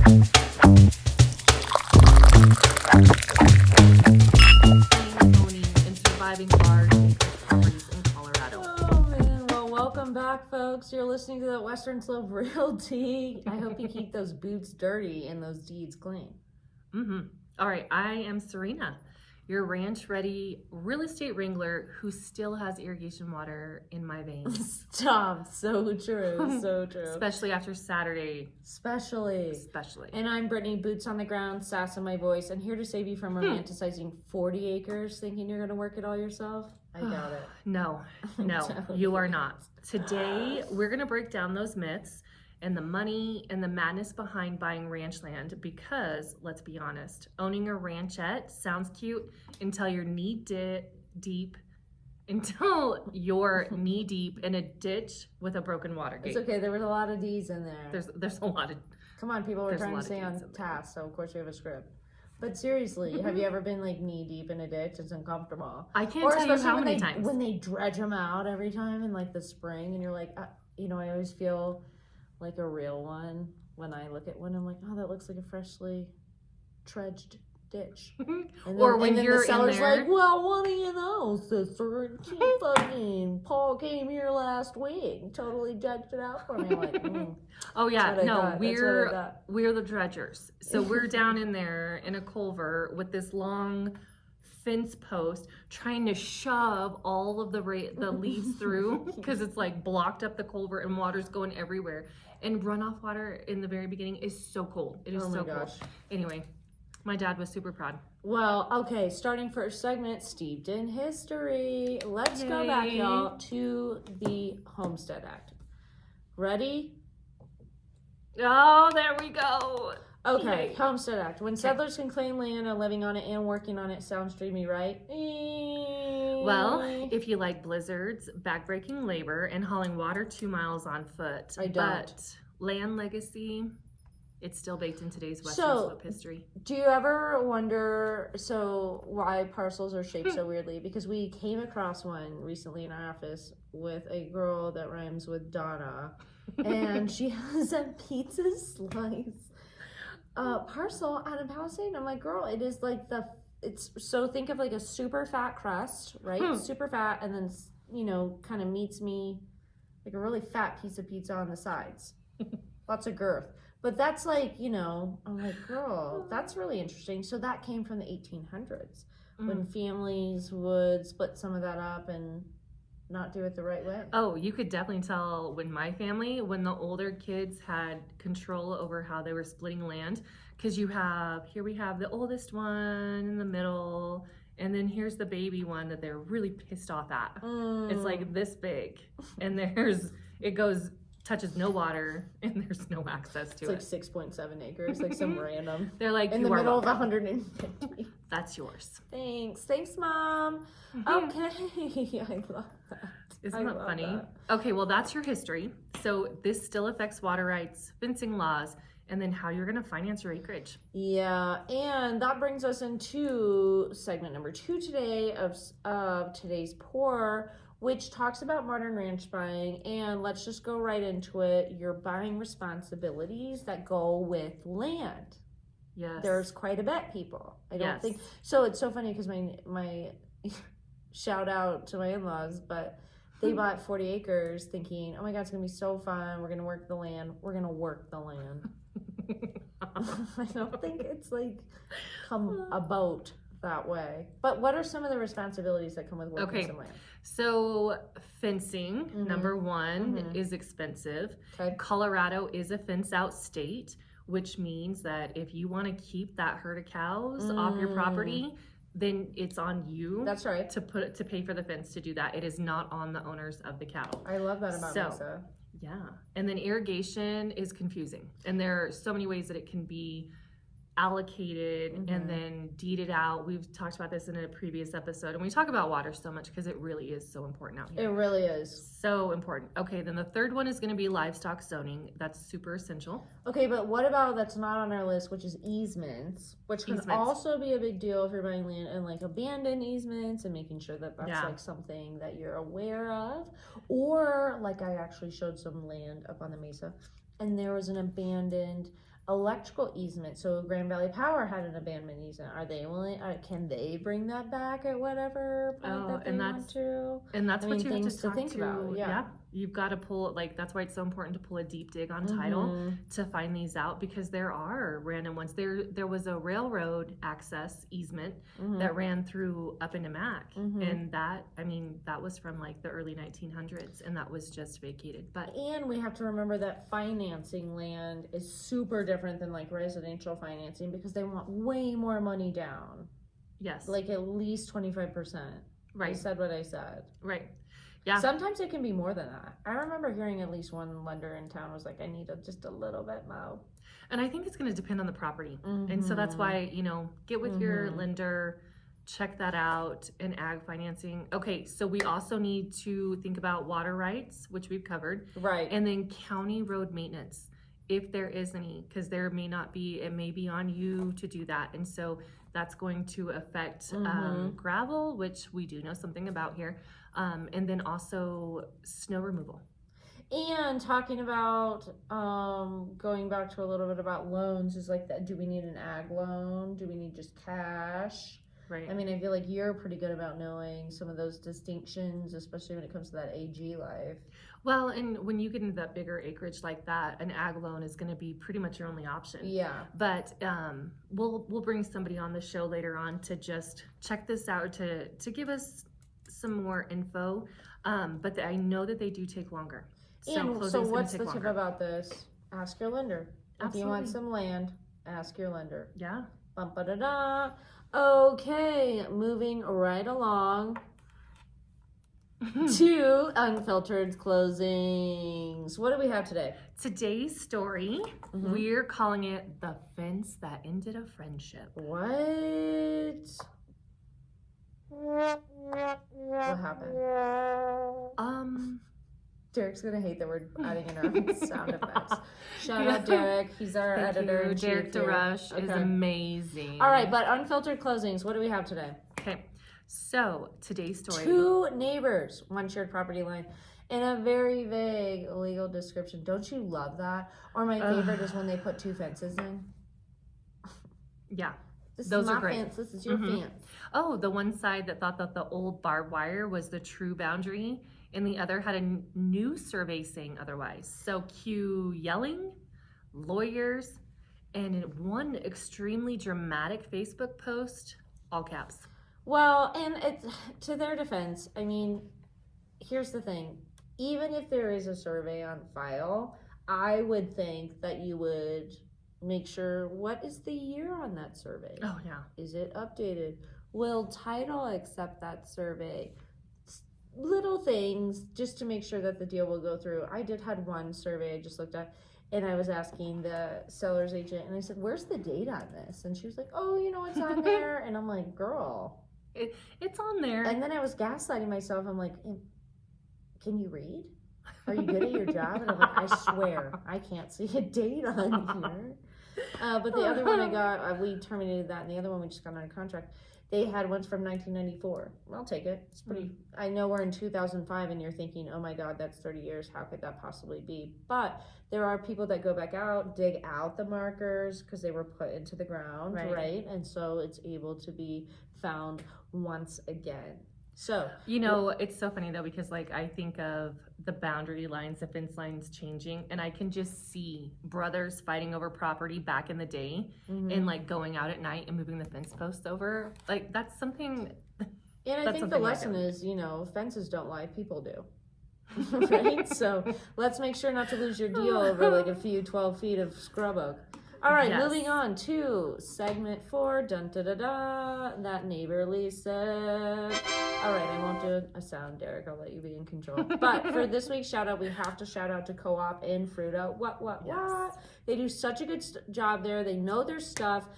Owning and surviving large properties in Colorado. Oh man, well welcome back folks. You're listening to the Western Slope Realty. I hope you keep those boots dirty and those deeds clean. All right, I am Serena, your ranch-ready real estate wrangler who still has irrigation water in my veins. Stop, so true, so true. Especially after Saturday. Especially. And I'm Brittany, boots on the ground, sass in my voice, and here to save you from romanticizing 40 acres thinking you're gonna work it all yourself. I doubt it. No, you are not. Today, we're gonna break down those myths and the money and the madness behind buying ranch land because, let's be honest, owning a ranchette sounds cute until you're knee-deep in a ditch with a broken water gate. It's okay, there was a lot of D's in there. There's a lot of... Come on, people, we're trying to stay on task, so of course we have a script. But seriously, have you ever been like knee deep in a ditch? It's uncomfortable. I can't tell you how many times. When they dredge them out every time in like the spring and you're like, I always feel like a real one when I look at one. I'm like, oh, that looks like a freshly dredged ditch. And then, or when you're the seller's in there, like, well, what do you know, sister? Fucking Paul came here last week, totally dredged it out for me. I'm like, oh yeah, no, we're the dredgers. So we're down in there in a culvert with this long fence post trying to shove all of the leaves through because it's like blocked up the culvert and water's going everywhere. And runoff water in the very beginning is so cold. It is so cold. Anyway, my dad was super proud. Well, okay, starting first segment, steeped in history. Let's go back, y'all, to the Homestead Act. Ready? Oh, there we go. Okay, yay. Homestead Act. When settlers can claim land and living on it and working on it sounds dreamy, right? Well, if you like blizzards, backbreaking labor, and hauling water 2 miles on foot. I don't. But land legacy, it's still baked in today's Western Slope history. Do you ever wonder why parcels are shaped so weirdly? Because we came across one recently in our office with a girl that rhymes with Donna, and she has a pizza slice parcel out of Palisade. And I'm like, girl, it is like so think of like a super fat crust, right? Super fat, and then, kind of meets me like a really fat piece of pizza on the sides. Lots of girth. But that's like, I'm like, girl, that's really interesting. So that came from the 1800s when families would split some of that up and not do it the right way. Oh, you could definitely tell when the older kids had control over how they were splitting land, because here we have the oldest one in the middle, and then here's the baby one that they're really pissed off at. It's like this big, and touches no water, and there's no access to it. It's like 6.7 acres, like some random. They're like, in the middle of 150. That's yours. Thanks, Mom. Okay, I love that. Isn't that funny? Okay, well, that's your history. So this still affects water rights, fencing laws, and then how you're going to finance your acreage. Yeah, and that brings us into segment number 2 today of today's pour, which talks about modern ranch buying. And let's just go right into it. Your buying responsibilities that go with land. Yes. There's quite a bit, people. I don't think so. It's so funny because my shout out to my in-laws, but they bought 40 acres thinking, oh my God, it's gonna be so fun. We're gonna work the land. We're gonna work the land. I don't think it's like come about that way. But what are some of the responsibilities that come with working some land? So fencing, number one, is expensive. Okay. Colorado is a fence-out state, which means that if you want to keep that herd of cows off your property, then it's on you. That's right. To pay for the fence to do that. It is not on the owners of the cattle. I love that about Mesa. Yeah. And then irrigation is confusing. And there are so many ways that it can be allocated and then deeded out. We've talked about this in a previous episode, and we talk about water so much because it really is so important out here. It really is. So important. Okay, then the third one is going to be livestock zoning. That's super essential. Okay, but what about that's not on our list, which is easements, which can also be a big deal if you're buying land, and like abandoned easements and making sure that that's like something that you're aware of. Or like I actually showed some land up on the mesa, and there was an abandoned Electrical easement. So Grand Valley Power had an abandonment easement. Are they willing? Can they bring that back at whatever point that they want to? And that's what you have to talk think about. Yeah. You've got to pull, like, that's why it's so important to pull a deep dig on title to find these out, because there are random ones. There was a railroad access easement that ran through up into Mac, and that was from like the early 1900s, and that was just vacated. And we have to remember that financing land is super different than like residential financing, because they want way more money down. Yes. Like at least 25%. Right. I said what I said. Right. Yeah. Sometimes it can be more than that. I remember hearing at least one lender in town was like, I need just a little bit more. And I think it's going to depend on the property. And so that's why, get with your lender, check that out, and ag financing. Okay, so we also need to think about water rights, which we've covered. Right. And then county road maintenance, if there is any, because there may not be, it may be on you to do that. And so that's going to affect gravel, which we do know something about here. And then also snow removal. And talking about, going back to a little bit about loans, is like that. Do we need an ag loan? Do we need just cash? Right. I mean, I feel like you're pretty good about knowing some of those distinctions, especially when it comes to that AG life. Well, and when you get into that bigger acreage like that, an ag loan is going to be pretty much your only option. Yeah. But we'll bring somebody on the show later on to just check this out, to give us some more info. But I know that they do take longer. So what's the tip about this? Ask your lender. Absolutely. If you want some land, ask your lender. Yeah. Bum-ba-da-da. Okay, moving right along to Unfiltered closings. What do we have today? Today's story, we're calling it The Fence That Ended a Friendship. What? What happened? Derek's gonna hate that we're adding in our own sound effects. Shout out Derek, he's our editor. Derek DeRush is amazing. All right, but Unfiltered closings, what do we have today? Okay, so today's story. 2 neighbors, 1 shared property line, and a very vague legal description. Don't you love that? Or my favorite is when they put 2 fences in. Yeah. Those are great. Fence. This is your fence. Oh, the one side that thought that the old barbed wire was the true boundary, and the other had a new survey saying otherwise. So cue yelling, lawyers, and in one extremely dramatic Facebook post, all caps. Well, and to their defense, I mean, here's the thing. Even if there is a survey on file, I would think that you would make sure, what is the year on that survey? Oh, yeah. Is it updated? Will title accept that survey? Little things just to make sure that the deal will go through. I did had one survey I just looked at, and I was asking the seller's agent, and I said, where's the date on this? And she was like, oh, it's on there. And I'm like, girl. It's on there. And then I was gaslighting myself. I'm like, can you read? Are you good at your job? And I'm like, I swear, I can't see a date on here. But the other one I got, we terminated that, and the other one we just got on a contract. They had ones from 1994. I'll take it. It's pretty. I know we're in 2005, and you're thinking, oh my God, that's 30 years. How could that possibly be? But there are people that go back out, dig out the markers because they were put into the ground, right? And so it's able to be found once again. So it's so funny though, because like I think of the boundary lines, the fence lines changing, and I can just see brothers fighting over property back in the day, and like going out at night and moving the fence posts over. Like that's something. And I think the lesson is, fences don't lie, people do. Right? So let's make sure not to lose your deal over like a few 12 feet of scrub oak. All right, moving on to segment 4. Dun da da da. That neighborly said. All right, I won't do a sound, Derek. I'll let you be in control. But for this week's shout out, we have to shout out to Co-op in Fruita. What? They do such a good job there. They know their stuff.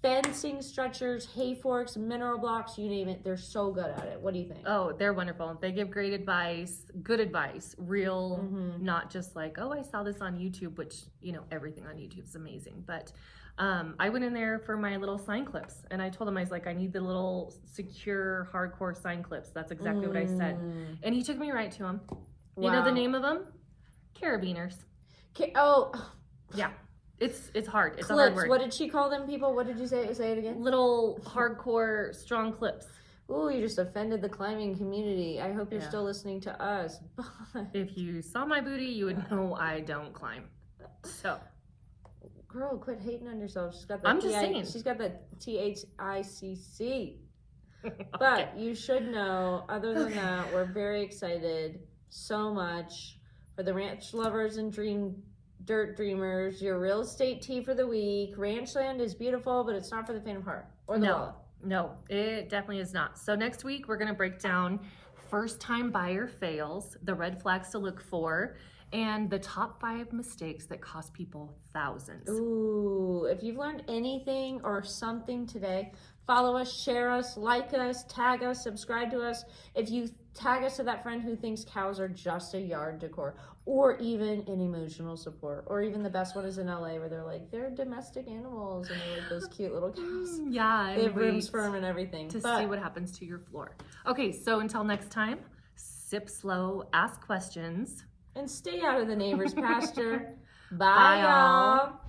Fencing structures, hay forks, mineral blocks, you name it. They're so good at it. What do you think? Oh, they're wonderful. They give great advice, good advice, real, not just like, oh, I saw this on YouTube, which, everything on YouTube is amazing. But I went in there for my little sign clips, and I told him, I was like, I need the little secure, hardcore sign clips. That's exactly what I said. And he took me right to them. Wow. You know the name of them? Carabiners. Oh. Yeah. It's hard. It's clips. a hard word. What did she call them people? What did you say? Say it again. Little hardcore strong clips. Ooh, you just offended the climbing community. I hope you're still listening to us. If you saw my booty, you would know I don't climb. So, girl, quit hating on yourself. She's got the I'm just saying. She's got the THICC. okay. But you should know, other than that, we're very excited so much for the ranch lovers and dirt dreamers. Your real estate tea for the week. Ranchland is beautiful, but it's not for the faint of heart or the wallet. No, it definitely is not. So next week, we're going to break down first-time buyer fails, the red flags to look for, and the top 5 mistakes that cost people thousands. Ooh, if you've learned anything or something today, follow us, share us, like us, tag us, subscribe to us. If you tag us to that friend who thinks cows are just a yard decor, or even an emotional support, or even the best one is in LA where they're like, they're domestic animals and they're like those cute little cows. Yeah. They have rooms for them and everything. To see what happens to your floor. Okay, so until next time, sip slow, ask questions. And stay out of the neighbor's pasture. Bye, y'all.